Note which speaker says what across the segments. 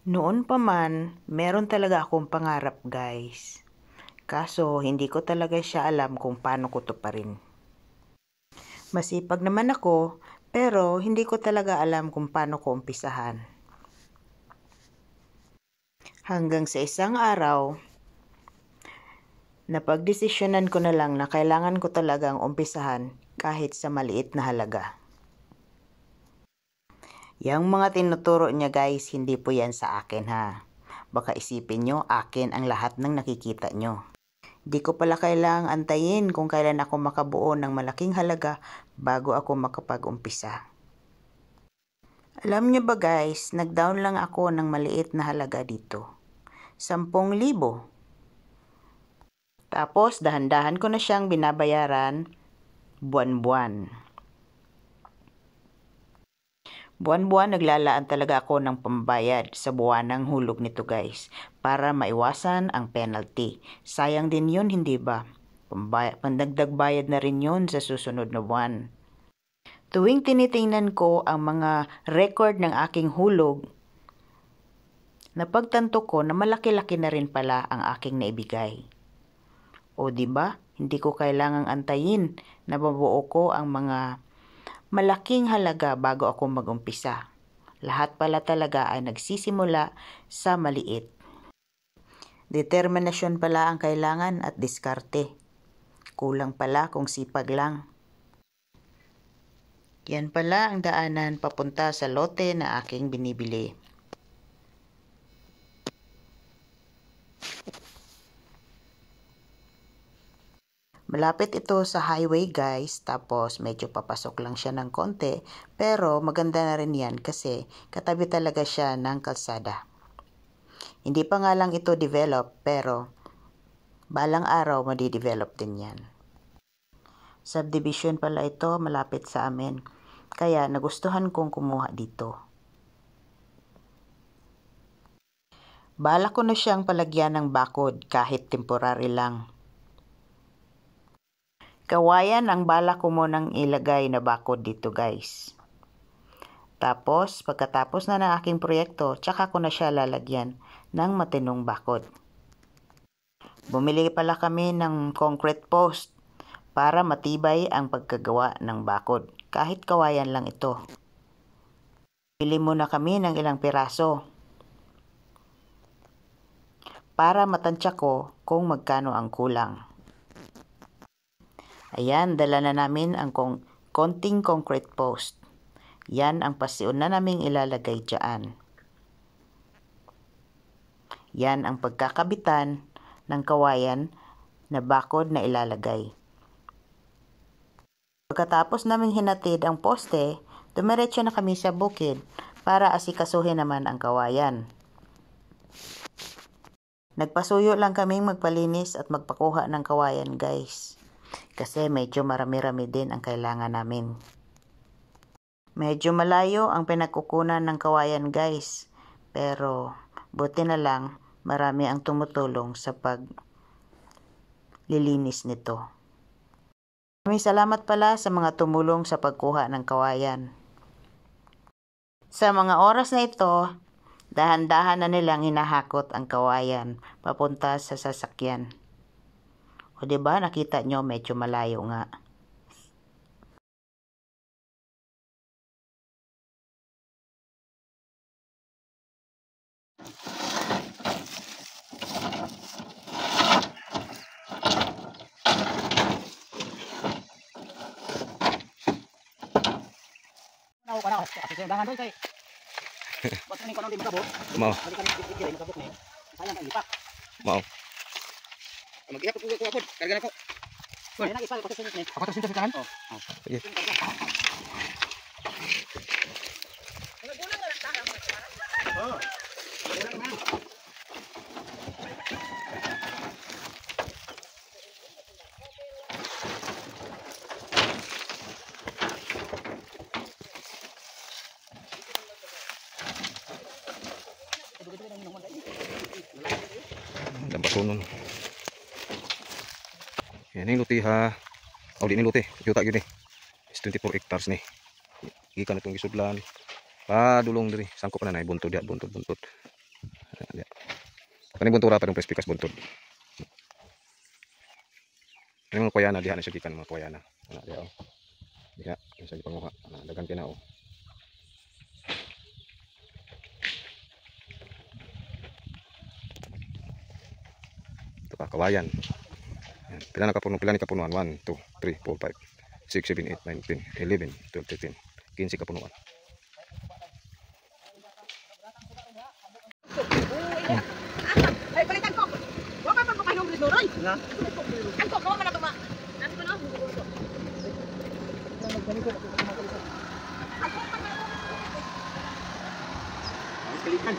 Speaker 1: Noon pa man, meron talaga akong pangarap guys. Kaso, hindi ko talaga siya alam kung paano ko tuparin. Masipag naman ako, pero hindi ko talaga alam kung paano ko umpisahan. Hanggang sa isang araw, napagdesisyonan ko na lang na kailangan ko talagang umpisahan kahit sa maliit na halaga. Yang mga tinuturo niya guys, hindi po yan sa akin ha. Baka isipin nyo, akin ang lahat ng nakikita nyo. Di ko pala kailangang antayin kung kailan ako makabuo ng malaking halaga bago ako makapag-umpisa. Alam nyo ba guys, nag-down lang ako ng maliit na halaga dito. 10,000. Tapos dahan-dahan ko na siyang binabayaran buwan-buwan. Buwan-buwan naglalaan talaga ako ng pambayad sa buwanang hulog nito guys para maiwasan ang penalty. Sayang din yun, hindi ba? Pandagdag bayad na rin yun sa susunod na buwan. Tuwing tinitingnan ko ang mga record ng aking hulog, napagtanto ko na malaki-laki na rin pala ang aking naibigay. O di ba? Hindi ko kailangang antayin na mabuo ko ang mga malaking halaga bago ako mag-umpisa. Lahat pala talaga ay nagsisimula sa maliit. Determinasyon pala ang kailangan at diskarte. Kulang pala kung sipag lang. Yan pala ang daanan papunta sa lote na aking binibili. Malapit ito sa highway guys, tapos medyo papasok lang siya ng konti, pero maganda na rin yan kasi katabi talaga siya ng kalsada. Hindi pa nga lang ito develop, pero balang araw madi-develop din yan. Subdivision pala ito, malapit sa amin, kaya nagustuhan kong kumuha dito. Balak ko na siyang palagyan ng bakod kahit temporary lang. Kawayan ang balak ko munang ilagay na bakod dito guys. Tapos, pagkatapos na ng aking proyekto, tsaka ko na siya lalagyan ng matinong bakod. Bumili pala kami ng concrete post para matibay ang pagkagawa ng bakod. Kahit kawayan lang ito. Bili muna kami ng ilang piraso para matansya ko kung magkano ang kulang. Ayan, dala na namin ang konting concrete post. Yan ang pasyon na naming ilalagay dyan. Yan ang pagkakabitan ng kawayan na bakod na ilalagay. Pagkatapos naming hinatid ang poste, dumiretso na kami sa bukid para asikasuhin naman ang kawayan. Nagpasuyo lang kaming magpalinis at magpakuha ng kawayan guys. Kasi medyo marami-rami din ang kailangan namin. Medyo malayo ang pinagkukunan ng kawayan guys. Pero buti na lang marami ang tumutulong sa paglilinis nito. Maraming salamat pala sa mga tumulong sa pagkuha ng kawayan. Sa mga oras na ito, dahan-dahan na nilang hinahakot ang kawayan papunta sa sasakyan. O diba, nakita nyo medyo malayo nga.
Speaker 2: Dahan doon kay. Ba't kani kono di makabot?
Speaker 3: Mao.
Speaker 2: Balik kami dikit makabot ni. Sayang kay lipak.
Speaker 3: Mao.
Speaker 2: Mag-iap ko apod, karga nako. Kuy, na ipa ko sa ni. Ako to sinta sa tanan? Oh.
Speaker 3: Sige.
Speaker 2: Oh.
Speaker 3: Dampasunon. Yan yung luti ha. O di ni luti. Yuta yun eh. Is 24 hectares ni. Gikan itong gisudlan. Padulong diri. Sangko pa na buntod ya. Buntod. Kaning buntura ta ng prespikas buntod. Ang mga kuyana diha na siya gikan mga kuyana. Ana diha oh. Diha sa gipanguha. Dagan kina oh. Ito ka kawayan. Yan. Pila ni kapunuan? 1, 2, 3, 4, 5, 6, 7, 8, 9, 10, 11, 12, 13, 15 kapunuan.
Speaker 2: Ay, balikan ko. Wa pa pa kayo ng Roy. Na. Ang ko man ato ma. Ano ko na? Balikan.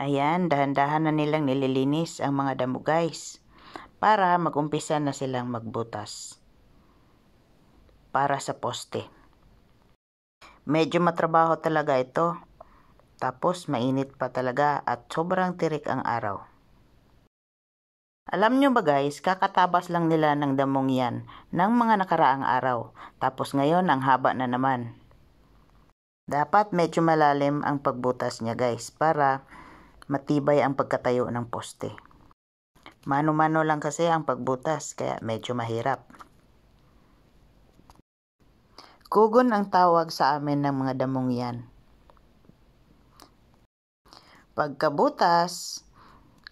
Speaker 1: Ayan, dahan-dahan na nilang nililinis ang mga damo guys para mag-umpisa na silang magbutas para sa poste. Medyo matrabaho talaga ito, tapos mainit pa talaga at sobrang tirik ang araw. Alam nyo ba guys, kakatabas lang nila ng damong yan ng mga nakaraang araw, tapos ngayon ang haba na naman. Dapat medyo malalim ang pagbutas niya guys para matibay ang pagkatayo ng poste. Mano-mano lang kasi ang pagbutas kaya medyo mahirap. Kugon ang tawag sa amin ng mga damong yan. Pagkabutas,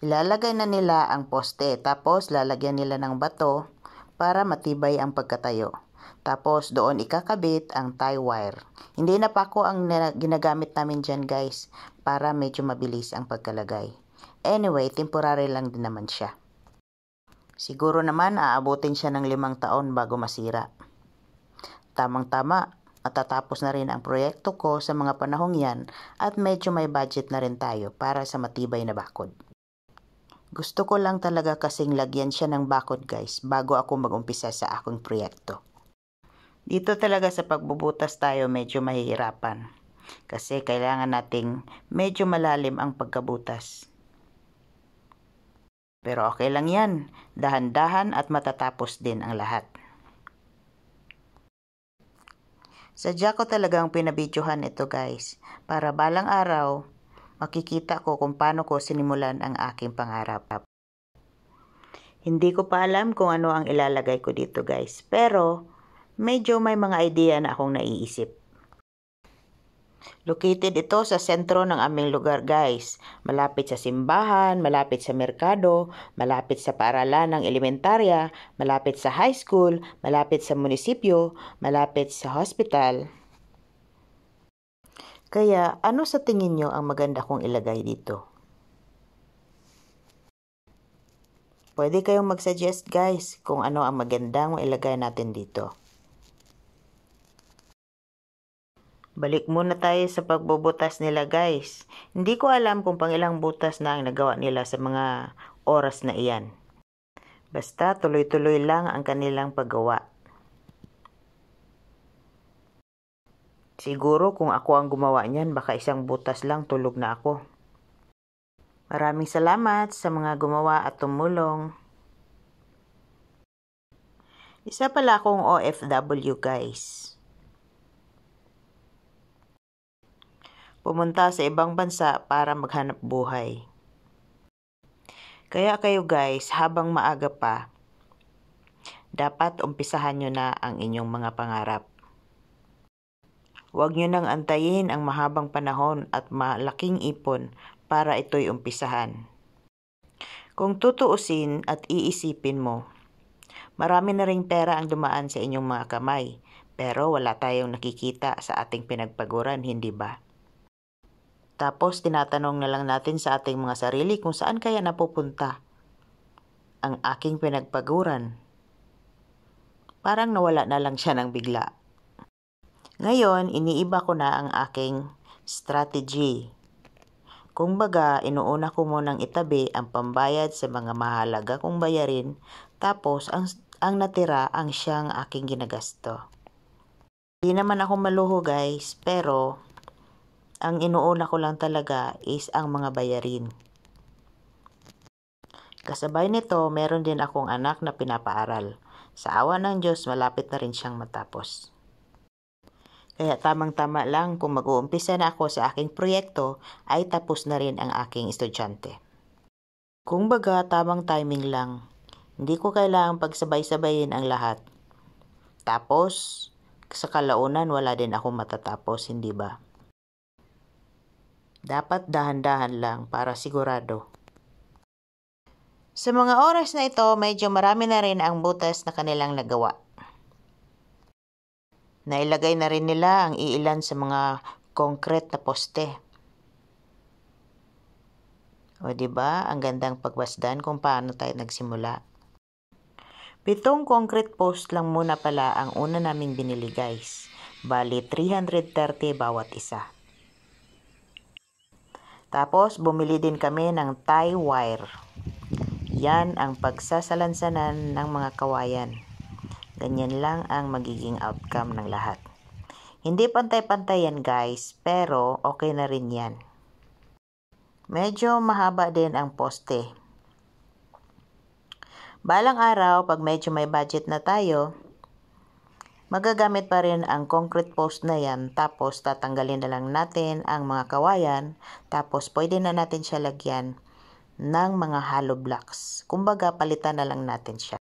Speaker 1: ilalagay na nila ang poste tapos lalagyan nila ng bato para matibay ang pagkatayo. Tapos doon ikakabit ang tie wire. Hindi na pako ang ginagamit namin dyan guys para medyo mabilis ang pagkalagay. Anyway, temporary lang din naman siya. Siguro naman aabutin siya ng 5 taon bago masira. Tamang-tama, matatapos na rin ang proyekto ko sa mga panahong yan at medyo may budget na rin tayo para sa matibay na bakod. Gusto ko lang talaga kasing lagyan siya ng bakod guys bago ako mag-umpisa sa akong proyekto. Dito talaga sa pagbubutas tayo medyo mahihirapan kasi kailangan nating medyo malalim ang pagkabutas. Pero okay lang yan, dahan-dahan at matatapos din ang lahat. Sadya ko talagang pinabidyohan ito guys para balang araw makikita ko kung paano ko sinimulan ang aking pangarap. Hindi ko pa alam kung ano ang ilalagay ko dito guys, pero medyo may mga idea na akong naiisip. Located ito sa sentro ng aming lugar guys. Malapit sa simbahan, malapit sa merkado, malapit sa paaralan ng elementarya, malapit sa high school, malapit sa munisipyo, malapit sa hospital. Kaya ano sa tingin nyo ang maganda kong ilagay dito? Pwede kayong mag-suggest guys kung ano ang magandang ilagay natin dito. Balik muna tayo sa pagbubutas nila guys. Hindi ko alam kung pangilang butas na ang nagawa nila sa mga oras na iyan. Basta tuloy-tuloy lang ang kanilang paggawa. Siguro kung ako ang gumawa niyan, baka isang butas lang tulog na ako. Maraming salamat sa mga gumawa at tumulong. Isa pala akong OFW guys. Pumunta sa ibang bansa para maghanap buhay. Kaya kayo guys, habang maaga pa, dapat umpisahan nyo na ang inyong mga pangarap. Huwag nyo nang antayin ang mahabang panahon at malaking ipon para ito'y umpisahan. Kung tutuusin at iisipin mo, marami na ring pera ang dumaan sa inyong mga kamay, pero wala tayong nakikita sa ating pinagpaguran, hindi ba? Tapos tinatanong na lang natin sa ating mga sarili kung saan kaya napupunta ang aking pinagpaguran. Parang nawala na lang siya ng bigla. Ngayon, iniiba ko na ang aking strategy. Kung baga, inuuna ko munang itabi ang pambayad sa mga mahalaga kong bayarin, tapos ang natira ang siyang aking ginagasto. Hindi naman ako maluho guys, pero ang inuuna ko lang talaga is ang mga bayarin. Kasabay nito, meron din akong anak na pinapaaral. Sa awa ng Diyos, malapit na rin siyang matapos. Kaya tamang-tama lang kung mag-uumpisa na ako sa aking proyekto ay tapos na rin ang aking estudyante. Kung baga tamang timing lang, hindi ko kailangang pagsabay-sabayin ang lahat. Tapos, sa kalaunan wala din ako matatapos, hindi ba? Dapat dahan-dahan lang para sigurado. Sa mga oras na ito, medyo marami na rin ang butas na kanilang nagawa. Nailagay na rin nila ang iilan sa mga concrete na poste. O diba, ang gandang pagbasdan kung paano tayo nagsimula. 7 concrete post lang muna pala ang una naming binili guys. Bali 330 bawat isa. Tapos bumili din kami ng tie wire. Yan ang pagsasalansanan ng mga kawayan. Ganyan lang ang magiging outcome ng lahat. Hindi pantay-pantay yan guys, pero okay na rin yan. Medyo mahaba din ang poste. Balang araw, pag medyo may budget na tayo, magagamit pa rin ang concrete post na yan, tapos tatanggalin na lang natin ang mga kawayan, tapos pwede na natin siya lagyan ng mga hollow blocks. Kumbaga, palitan na lang natin siya.